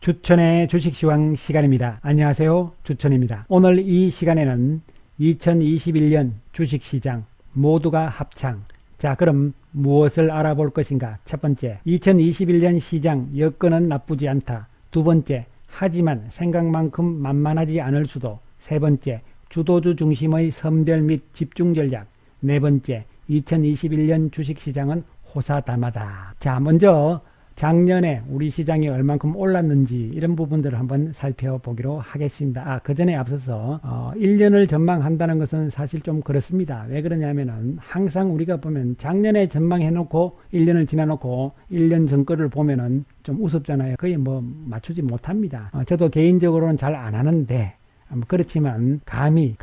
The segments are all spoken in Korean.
주천의 주식시황 시간입니다. 안녕하세요. 주천입니다. 오늘 이 시간에는 2021년 주식시장 모두가 합창. 자, 그럼 무엇을 알아볼 것인가? 첫 번째, 2021년 시장 여건은 나쁘지 않다. 두 번째, 하지만 생각만큼 만만하지 않을 수도. 세 번째, 주도주 중심의 선별 및 집중 전략. 네 번째, 2021년 주식시장은 호사다마다. 자, 먼저 작년에 우리 시장이 얼만큼 올랐는지 이런 부분들을 한번 살펴보기로 하겠습니다. 그 전에 앞서서 1년을 전망한다는 것은 사실 좀 그렇습니다. 왜 그러냐면은 항상 우리가 보면 작년에 전망해놓고 1년을 지나놓고 1년 전 거를 보면은 좀 우습잖아요. 거의 뭐 맞추지 못합니다. 저도 개인적으로는 잘 안 하는데 그렇지만 감히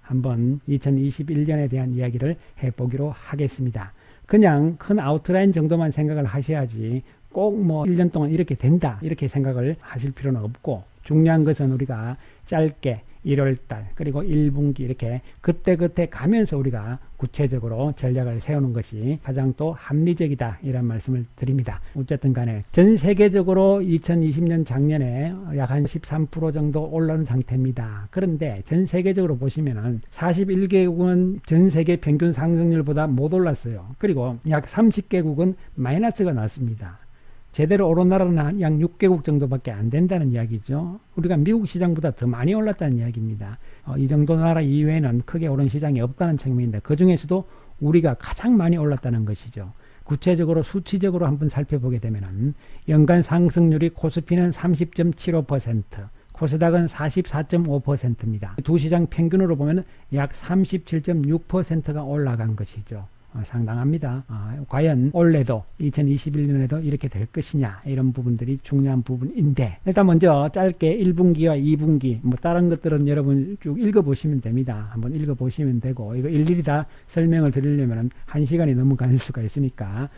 한번 2021년에 대한 이야기를 해보기로 하겠습니다. 그냥 큰 아웃라인 정도만 생각을 하셔야지 꼭 뭐 1년 동안 이렇게 된다 이렇게 생각을 하실 필요는 없고, 중요한 것은 우리가 짧게 1월달 그리고 1분기 이렇게 그때그때 가면서 우리가 구체적으로 전략을 세우는 것이 가장 또 합리적이다 이런 말씀을 드립니다. 어쨌든 간에 전 세계적으로 2020년 작년에 약 한 13% 정도 올라온 상태입니다. 그런데 전 세계적으로 보시면은 41개국은 전 세계 평균 상승률보다 못 올랐어요. 그리고 약 30개국은 마이너스가 났습니다. 제대로 오른 나라는 약 6개국 정도밖에 안 된다는 이야기죠. 우리가 미국 시장보다 더 많이 올랐다는 이야기입니다. 이 정도 나라 이외에는 크게 오른 시장이 없다는 측면인데 그 중에서도 우리가 가장 많이 올랐다는 것이죠. 구체적으로 수치적으로 한번 살펴보게 되면은 연간 상승률이 코스피는 30.75%, 코스닥은 44.5%입니다. 두 시장 평균으로 보면 약 37.6%가 올라간 것이죠. 상당합니다. 과연 올해도 2021년에도 이렇게 될 것이냐 이런 부분들이 중요한 부분인데, 일단 먼저 짧게 1분기와 2분기 뭐 다른 것들은 여러분 쭉 읽어보시면 됩니다. 한번 읽어보시면 되고, 이거 일일이 다 설명을 드리려면 1시간이 너무 걸릴 수가 있으니까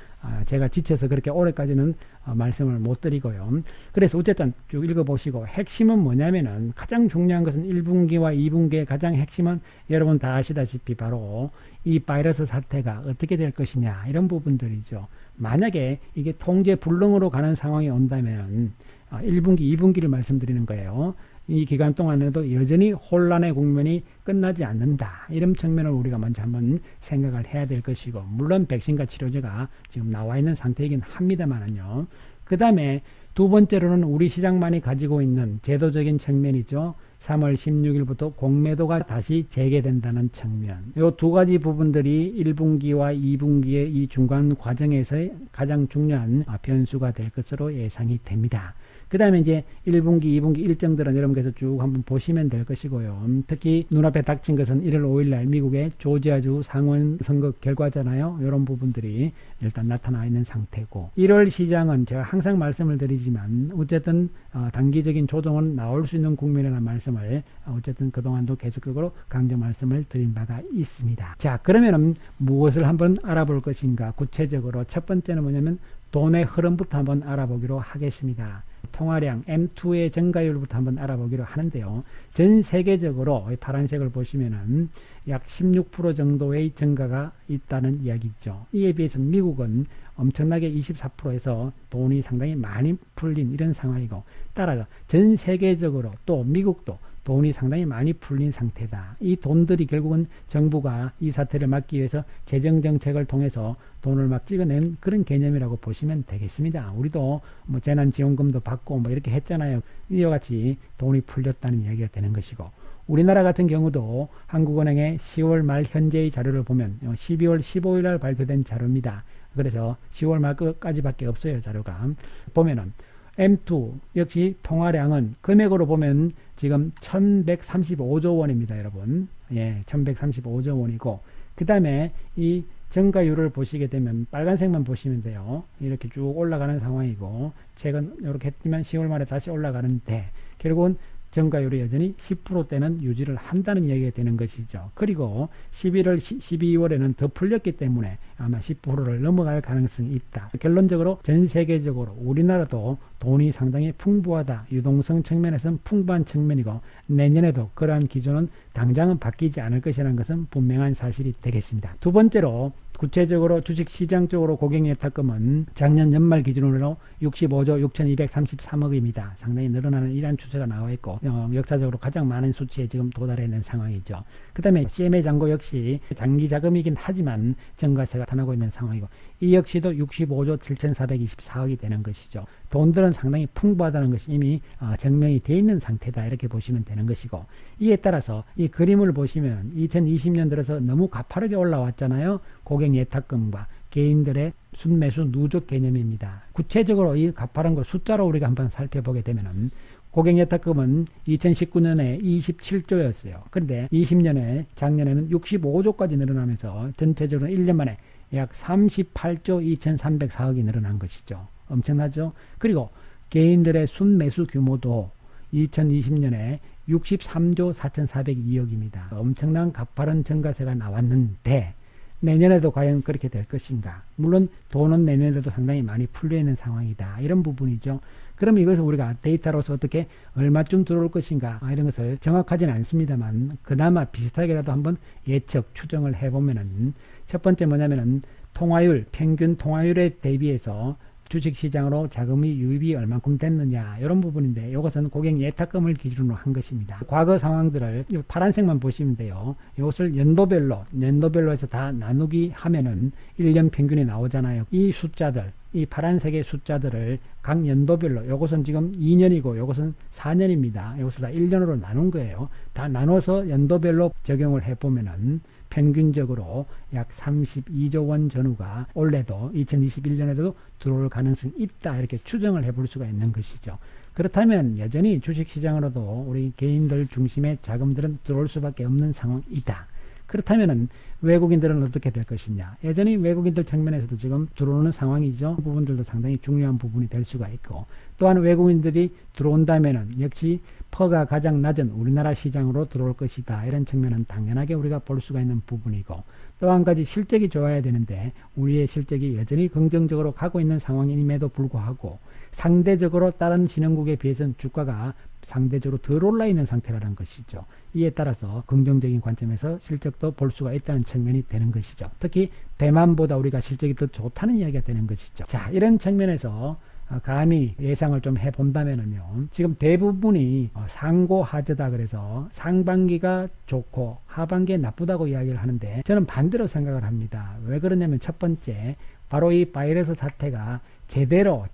제가 지쳐서 그렇게 오래까지는 말씀을 못 드리고요. 그래서 어쨌든 쭉 읽어보시고, 핵심은 뭐냐면은 가장 중요한 것은 1분기와 2분기의 가장 핵심은 여러분 다 아시다시피 바로 이 바이러스 사태가 어떻게 될 것이냐 이런 부분들이죠. 만약에 이게 통제 불능으로 가는 상황이 온다면 1분기, 2분기를 말씀드리는 거예요. 이 기간 동안에도 여전히 혼란의 국면이 끝나지 않는다. 이런 측면을 우리가 먼저 한번 생각을 해야 될 것이고, 물론 백신과 치료제가 지금 나와 있는 상태이긴 합니다만은요. 그 다음에 두 번째로는 우리 시장만이 가지고 있는 제도적인 측면이죠. 3월 16일부터 공매도가 다시 재개된다는 측면. 이 두 가지 부분들이 1분기와 2분기의 이 중간 과정에서의 가장 중요한 변수가 될 것으로 예상이 됩니다. 그 다음에 이제 1분기, 2분기 일정들은 여러분께서 쭉 한번 보시면 될 것이고요. 특히 눈앞에 닥친 것은 1월 5일날 미국의 조지아주 상원 선거 결과잖아요. 이런 부분들이 일단 나타나 있는 상태고, 1월 시장은 제가 항상 말씀을 드리지만 어쨌든 단기적인 조정은 나올 수 있는 국면이라는 말씀을 어쨌든 그동안도 계속적으로 강조 말씀을 드린 바가 있습니다. 자, 그러면은 무엇을 한번 알아볼 것인가? 구체적으로 첫 번째는 뭐냐면 돈의 흐름부터 한번 알아보기로 하겠습니다. 통화량 M2의 증가율부터 한번 알아보기로 하는데요. 전 세계적으로 파란색을 보시면은 약 16% 정도의 증가가 있다는 이야기죠. 이에 비해서 미국은 엄청나게 24%에서 돈이 상당히 많이 풀린 이런 상황이고, 따라서 전 세계적으로 또 미국도 돈이 상당히 많이 풀린 상태다. 이 돈들이 결국은 정부가 이 사태를 막기 위해서 재정정책을 통해서 돈을 막 찍어낸 그런 개념이라고 보시면 되겠습니다. 우리도 뭐 재난지원금도 받고 뭐 이렇게 했잖아요. 이와 같이 돈이 풀렸다는 이야기가 되는 것이고, 우리나라 같은 경우도 한국은행의 10월 말 현재의 자료를 보면 12월 15일 날 발표된 자료입니다. 그래서 10월 말까지밖에 없어요. 자료가 보면은 M2 역시 통화량은 금액으로 보면 지금 1135조 원입니다, 여러분. 예, 1135조 원이고, 그 다음에 이 증가율을 보시게 되면 빨간색만 보시면 돼요. 이렇게 쭉 올라가는 상황이고, 최근 이렇게 했지만 10월 말에 다시 올라가는데, 결국은 증가율이 여전히 10%대는 유지를 한다는 얘기가 되는 것이죠. 그리고 11월, 12월에는 더 풀렸기 때문에 아마 10%를 넘어갈 가능성이 있다. 결론적으로 전 세계적으로 우리나라도 돈이 상당히 풍부하다. 유동성 측면에서는 풍부한 측면이고, 내년에도 그러한 기조는 당장은 바뀌지 않을 것이라는 것은 분명한 사실이 되겠습니다. 두 번째로 구체적으로 주식시장적으로 고객예탁금은 작년 연말 기준으로 65조 6,233억입니다. 상당히 늘어나는 이러한 추세가 나와 있고 역사적으로 가장 많은 수치에 지금 도달해 있는 상황이죠. 그 다음에 CMA 잔고 역시 장기 자금이긴 하지만 증가세가 나타나고 있는 상황이고 이 역시도 65조 7,424억이 되는 것이죠. 돈들은 상당히 풍부하다는 것이 이미 증명이 되어 있는 상태다 이렇게 보시면 되는 것이고 이에 따라서 이 그림을 보시면 2020년 들어서 너무 가파르게 올라왔잖아요. 고객 예탁금과 개인들의 순매수 누적 개념입니다. 구체적으로 이 가파른 걸 숫자로 우리가 한번 살펴보게 되면은 고객 예탁금은 2019년에 27조였어요. 그런데 20년에 작년에는 65조까지 늘어나면서 전체적으로 1년 만에 약 38조 2,304억이 늘어난 것이죠. 엄청나죠? 그리고 개인들의 순매수 규모도 2020년에 63조 4,402억입니다. 엄청난 가파른 증가세가 나왔는데 내년에도 과연 그렇게 될 것인가? 물론 돈은 내년에도 상당히 많이 풀려 있는 상황이다. 이런 부분이죠. 그럼 이것을 우리가 데이터로서 어떻게 얼마쯤 들어올 것인가? 이런 것을 정확하지는 않습니다만 그나마 비슷하게라도 한번 예측 추정을 해보면은 첫 번째 뭐냐면은 통화율, 평균 통화율에 대비해서 주식시장으로 자금이 유입이 얼만큼 됐느냐 이런 부분인데 이것은 고객 예탁금을 기준으로 한 것입니다. 과거 상황들을 파란색만 보시면 돼요. 이것을 연도별로 해서 다 나누기 하면은 1년 평균이 나오잖아요. 이 숫자들, 이 파란색의 숫자들을 각 연도별로 이것은 지금 2년이고 이것은 4년입니다. 이것을 다 1년으로 나눈 거예요. 다 나눠서 연도별로 적용을 해보면은 평균적으로 약 32조 원 전후가 올해도 2021년에도 들어올 가능성이 있다 이렇게 추정을 해볼 수가 있는 것이죠. 그렇다면 여전히 주식시장으로도 우리 개인들 중심의 자금들은 들어올 수밖에 없는 상황이다. 그렇다면 외국인들은 어떻게 될 것이냐. 여전히 외국인들 측면에서도 지금 들어오는 상황이죠. 그 부분들도 상당히 중요한 부분이 될 수가 있고 또한 외국인들이 들어온다면 역시 퍼가 가장 낮은 우리나라 시장으로 들어올 것이다. 이런 측면은 당연하게 우리가 볼 수가 있는 부분이고 또 한 가지 실적이 좋아야 되는데 우리의 실적이 여전히 긍정적으로 가고 있는 상황임에도 불구하고 상대적으로 다른 신흥국에 비해서는 주가가 상대적으로 덜 올라 있는 상태라는 것이죠. 이에 따라서 긍정적인 관점에서 실적도 볼 수가 있다는 측면이 되는 것이죠. 특히 대만보다 우리가 실적이 더 좋다는 이야기가 되는 것이죠. 자, 이런 측면에서 감히 예상을 좀 해본다면요. 지금 대부분이 상고하저다 그래서 상반기가 좋고 하반기에 나쁘다고 이야기를 하는데 저는 반대로 생각을 합니다. 왜 그러냐면 첫 번째 바로 이 바이러스 사태가 제대로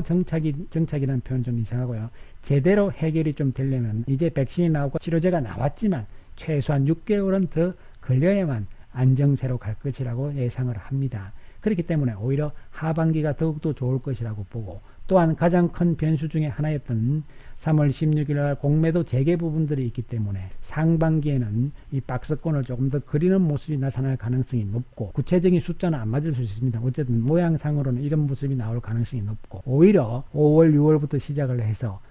정착이라는 표현 좀 이상하고요. 제대로 해결이 좀 되려면 이제 백신이 나오고 치료제가 나왔지만 최소한 6개월은 더 걸려야만 안정세로 갈 것이라고 예상을 합니다. 그렇기 때문에 오히려 하반기가 더욱더 좋을 것이라고 보고 또한 가장 큰 변수 중에 하나였던 3월 16일 날 공매도 재개 부분들이 있기 때문에 상반기에는 이 박스권을 조금 더 그리는 모습이 나타날 가능성이 높고 구체적인 숫자는 안 맞을 수 있습니다. 어쨌든 모양상으로는 이런 모습이 나올 가능성이 높고 오히려 5월 6월부터 시작을 해서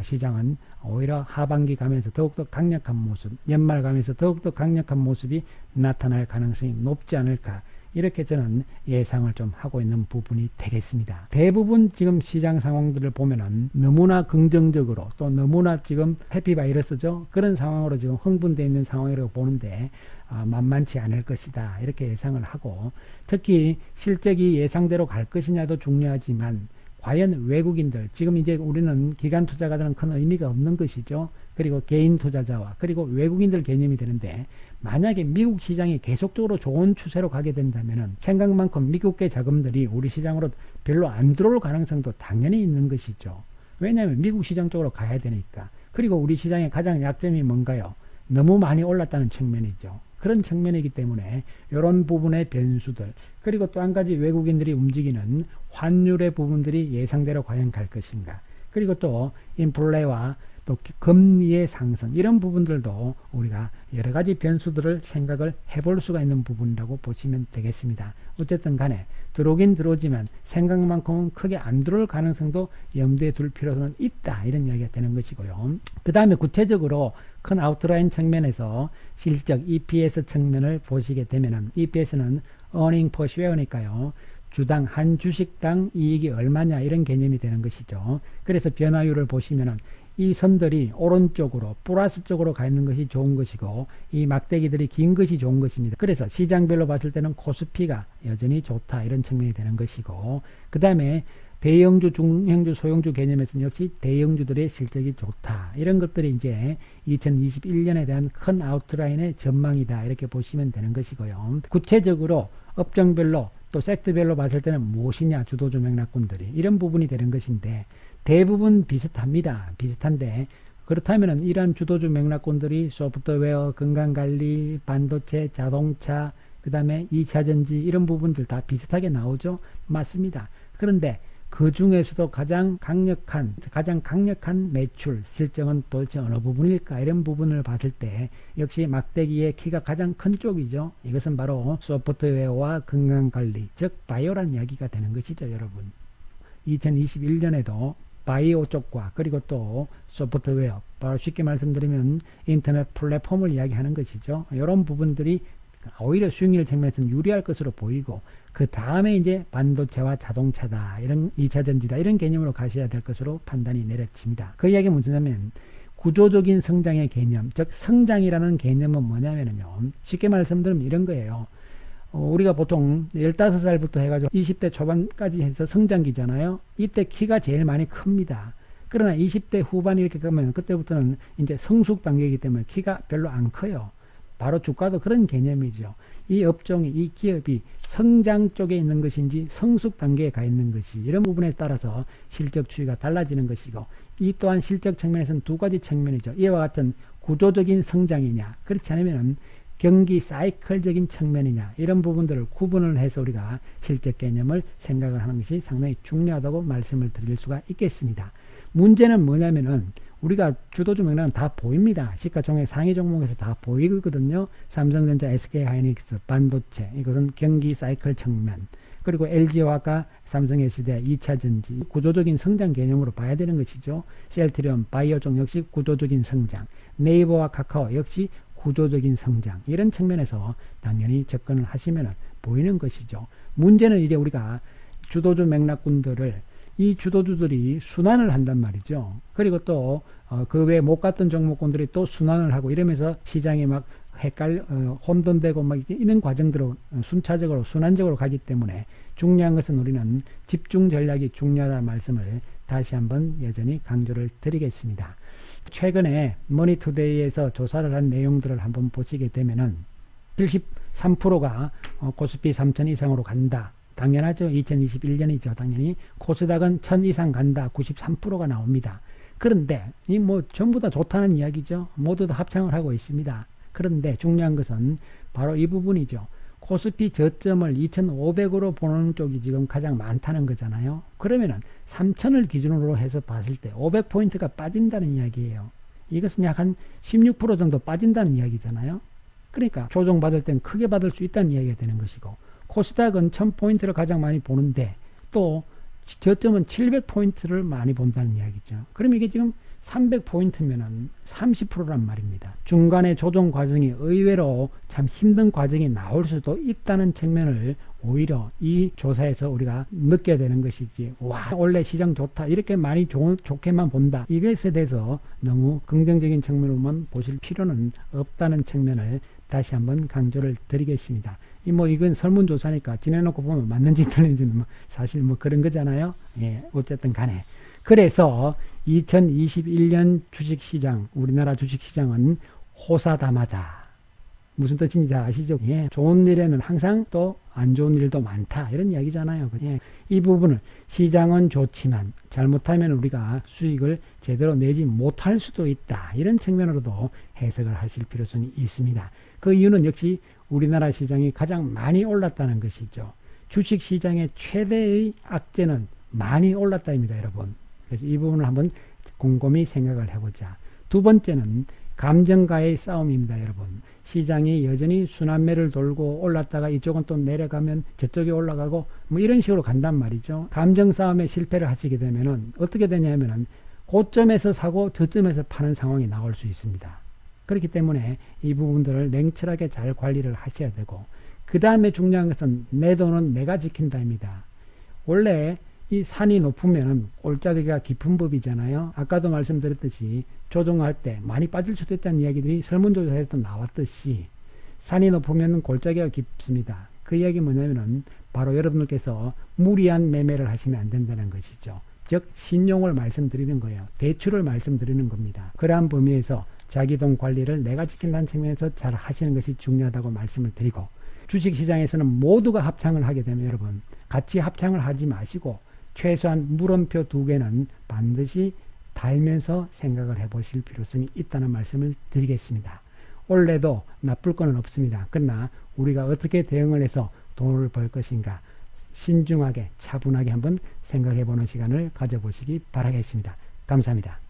시장은 오히려 하반기 가면서 더욱더 강력한 모습 연말 가면서 더욱더 강력한 모습이 나타날 가능성이 높지 않을까 이렇게 저는 예상을 좀 하고 있는 부분이 되겠습니다. 대부분 지금 시장 상황들을 보면은 너무나 긍정적으로 또 너무나 지금 해피바이러스죠. 그런 상황으로 지금 흥분되어 있는 상황이라고 보는데 만만치 않을 것이다. 이렇게 예상을 하고 특히 실적이 예상대로 갈 것이냐도 중요하지만 과연 외국인들 지금 이제 우리는 기관 투자가들은 큰 의미가 없는 것이죠. 그리고 개인 투자자와 그리고 외국인들 개념이 되는데 만약에 미국 시장이 계속적으로 좋은 추세로 가게 된다면 생각만큼 미국계 자금들이 우리 시장으로 별로 안 들어올 가능성도 당연히 있는 것이죠. 왜냐하면 미국 시장 쪽으로 가야 되니까. 그리고 우리 시장의 가장 약점이 뭔가요? 너무 많이 올랐다는 측면이죠. 그런 측면이기 때문에 이런 부분의 변수들 그리고 또 한 가지 외국인들이 움직이는 환율의 부분들이 예상대로 과연 갈 것인가 그리고 또 인플레와 또 금리의 상승 이런 부분들도 우리가 여러 가지 변수들을 생각을 해볼 수가 있는 부분이라고 보시면 되겠습니다. 어쨌든 간에 들어오긴 들어오지만 생각만큼은 크게 안 들어올 가능성도 염두에 둘 필요는 있다 이런 이야기가 되는 것이고요. 그 다음에 구체적으로 큰 아웃라인 측면에서 실적 EPS 측면을 보시게 되면은 EPS는 earning per share니까요. 주당 한 주식당 이익이 얼마냐 이런 개념이 되는 것이죠. 그래서 변화율을 보시면은 이 선들이 오른쪽으로 플러스 쪽으로 가 있는 것이 좋은 것이고 이 막대기들이 긴 것이 좋은 것입니다. 그래서 시장별로 봤을 때는 코스피가 여전히 좋다 이런 측면이 되는 것이고, 그 다음에 대형주, 중형주, 소형주 개념에서는 역시 대형주들의 실적이 좋다. 이런 것들이 이제 2021년에 대한 큰 아웃라인의 전망이다. 이렇게 보시면 되는 것이고요. 구체적으로 업종별로 또 섹터별로 봤을 때는 무엇이냐, 주도주 맥락군들이 이런 부분이 되는 것인데 대부분 비슷합니다. 비슷한데 그렇다면 이러한 주도주 맥락군들이 소프트웨어, 건강관리, 반도체, 자동차, 그 다음에 2차전지 이런 부분들 다 비슷하게 나오죠. 맞습니다. 그런데 그 중에서도 가장 강력한 매출 실적은 도대체 어느 부분일까, 이런 부분을 봤을 때 역시 막대기의 키가 가장 큰 쪽이죠. 이것은 바로 소프트웨어와 건강관리, 즉 바이오란 이야기가 되는 것이죠. 여러분, 2021년에도 바이오 쪽과 그리고 또 소프트웨어, 바로 쉽게 말씀드리면 인터넷 플랫폼을 이야기하는 것이죠. 이런 부분들이 오히려 수익률 측면에서는 유리할 것으로 보이고, 그 다음에 이제 반도체와 자동차다, 이런 2차전지다, 이런 개념으로 가셔야 될 것으로 판단이 내려집니다. 그 이야기는 무엇이냐면 구조적인 성장의 개념, 즉 성장이라는 개념은 뭐냐면요, 쉽게 말씀드리면 이런 거예요. 우리가 보통 15살부터 해가지고 20대 초반까지 해서 성장기잖아요. 이때 키가 제일 많이 큽니다. 그러나 20대 후반 이렇게 가면 그때부터는 이제 성숙 단계이기 때문에 키가 별로 안 커요. 바로 주가도 그런 개념이죠. 이 업종이, 이 기업이 성장 쪽에 있는 것인지 성숙 단계에 가 있는 것이, 이런 부분에 따라서 실적 추이가 달라지는 것이고, 이 또한 실적 측면에서는 두 가지 측면이죠. 이와 같은 구조적인 성장이냐, 그렇지 않으면 경기 사이클적인 측면이냐, 이런 부분들을 구분을 해서 우리가 실적 개념을 생각을 하는 것이 상당히 중요하다고 말씀을 드릴 수가 있겠습니다. 문제는 뭐냐면은 우리가 주도주 맥락은 다 보입니다. 시가총액 상위 종목에서 다 보이거든요. 삼성전자, SK하이닉스, 반도체, 이것은 경기 사이클 측면, 그리고 LG화학, 삼성SD, 2차전지, 구조적인 성장 개념으로 봐야 되는 것이죠. 셀트리온, 바이오 쪽 역시 구조적인 성장, 네이버와 카카오 역시 구조적인 성장, 이런 측면에서 당연히 접근을 하시면 보이는 것이죠. 문제는 이제 우리가 주도주 맥락군들을, 이 주도주들이 순환을 한단 말이죠. 그리고 또 그 외에 못 갔던 종목군들이 또 순환을 하고 이러면서 시장이 막 혼돈되고 막 이런 과정들로 순차적으로 순환적으로 가기 때문에 중요한 것은 우리는 집중 전략이 중요하다는 말씀을 다시 한번 여전히 강조를 드리겠습니다. 최근에 머니투데이에서 조사를 한 내용들을 한번 보시게 되면은 73%가 코스피 3000 이상으로 간다. 당연하죠. 2021년이죠. 당연히 코스닥은 1000 이상 간다. 93%가 나옵니다. 그런데 이 뭐 전부 다 좋다는 이야기죠. 모두 다 합창을 하고 있습니다. 그런데 중요한 것은 바로 이 부분이죠. 코스피 저점을 2500으로 보는 쪽이 지금 가장 많다는 거잖아요. 그러면은 3000을 기준으로 해서 봤을 때 500포인트가 빠진다는 이야기예요. 이것은 약 한 16% 정도 빠진다는 이야기잖아요. 그러니까 조정받을 땐 크게 받을 수 있다는 이야기가 되는 것이고, 코스닥은 1000포인트를 가장 많이 보는데 또 저점은 700포인트를 많이 본다는 이야기죠. 그럼 이게 지금 300포인트면은 30%란 말입니다. 중간에 조정 과정이 의외로 참 힘든 과정이 나올 수도 있다는 측면을 오히려 이 조사에서 우리가 느껴야 되는 것이지, 와 원래 시장 좋다 이렇게 많이 좋게만 본다, 이것에 대해서 너무 긍정적인 측면으로만 보실 필요는 없다는 측면을 다시 한번 강조를 드리겠습니다. 이건 설문조사니까 지내놓고 보면 맞는지 틀린지는 사실 그런 거잖아요. 예, 어쨌든 간에. 그래서 2021년 주식시장, 우리나라 주식시장은 호사다마다. 무슨 뜻인지 다 아시죠? 예, 좋은 일에는 항상 또 안 좋은 일도 많다, 이런 이야기잖아요. 예, 이 부분을 시장은 좋지만 잘못하면 우리가 수익을 제대로 내지 못할 수도 있다, 이런 측면으로도 해석을 하실 필요성이 있습니다. 그 이유는 역시 우리나라 시장이 가장 많이 올랐다는 것이죠. 주식시장의 최대의 악재는 많이 올랐다입니다, 여러분. 그래서 이 부분을 한번 곰곰이 생각을 해보자. 두 번째는 감정가의 싸움입니다, 여러분. 시장이 여전히 순환매를 돌고 올랐다가 이쪽은 또 내려가면 저쪽이 올라가고 이런 식으로 간단 말이죠. 감정 싸움에 실패를 하시게 되면은 어떻게 되냐면은 고점에서 사고 저점에서 파는 상황이 나올 수 있습니다. 그렇기 때문에 이 부분들을 냉철하게 잘 관리를 하셔야 되고, 그 다음에 중요한 것은 내 돈은 내가 지킨다입니다. 원래 이 산이 높으면 골짜기가 깊은 법이잖아요. 아까도 말씀드렸듯이 조종할 때 많이 빠질 수도 있다는 이야기들이 설문조사에도 나왔듯이 산이 높으면 골짜기가 깊습니다. 그 이야기 뭐냐면은 바로 여러분들께서 무리한 매매를 하시면 안 된다는 것이죠. 즉 신용을 말씀드리는 거예요. 대출을 말씀드리는 겁니다. 그러한 범위에서 자기 돈 관리를 내가 지킨다는 측면에서 잘 하시는 것이 중요하다고 말씀을 드리고, 주식시장에서는 모두가 합창을 하게 되면 여러분 같이 합창을 하지 마시고 최소한 물음표 2개는 반드시 달면서 생각을 해보실 필요성이 있다는 말씀을 드리겠습니다. 올해도 나쁠 건 없습니다. 그러나 우리가 어떻게 대응을 해서 돈을 벌 것인가 신중하게 차분하게 한번 생각해 보는 시간을 가져보시기 바라겠습니다. 감사합니다.